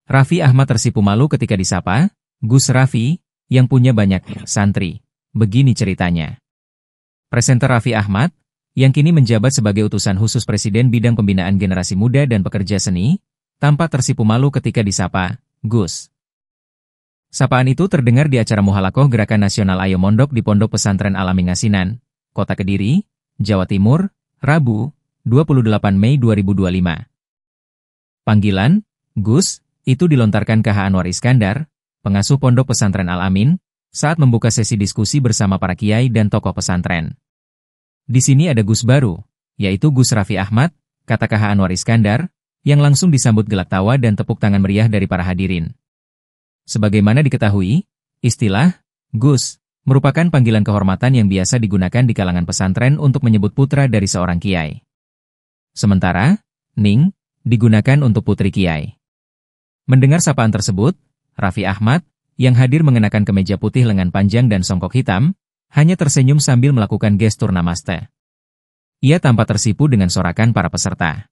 Raffi Ahmad tersipu malu ketika disapa, Gus Raffi, yang punya banyak santri. Begini ceritanya. Presenter Raffi Ahmad, yang kini menjabat sebagai utusan khusus Presiden bidang pembinaan generasi muda dan pekerja seni, tampak tersipu malu ketika disapa, Gus. Sapaan itu terdengar di acara Muhalakoh Gerakan Nasional Ayo Mondok di Pondok Pesantren Al-Amin Ngasinan, Kota Kediri, Jawa Timur, Rabu, 28 Mei 2025. Panggilan, Gus, itu dilontarkan KH Anwar Iskandar, pengasuh Pondok Pesantren Al-Amin, saat membuka sesi diskusi bersama para kiai dan tokoh pesantren. Di sini ada Gus baru, yaitu Gus Raffi Ahmad, kata KH Anwar Iskandar, yang langsung disambut gelak tawa dan tepuk tangan meriah dari para hadirin. Sebagaimana diketahui, istilah Gus merupakan panggilan kehormatan yang biasa digunakan di kalangan pesantren untuk menyebut putra dari seorang kiai. Sementara, Ning digunakan untuk putri kiai. Mendengar sapaan tersebut, Raffi Ahmad, yang hadir mengenakan kemeja putih lengan panjang dan songkok hitam, hanya tersenyum sambil melakukan gestur namaste. Ia tampak tersipu dengan sorakan para peserta.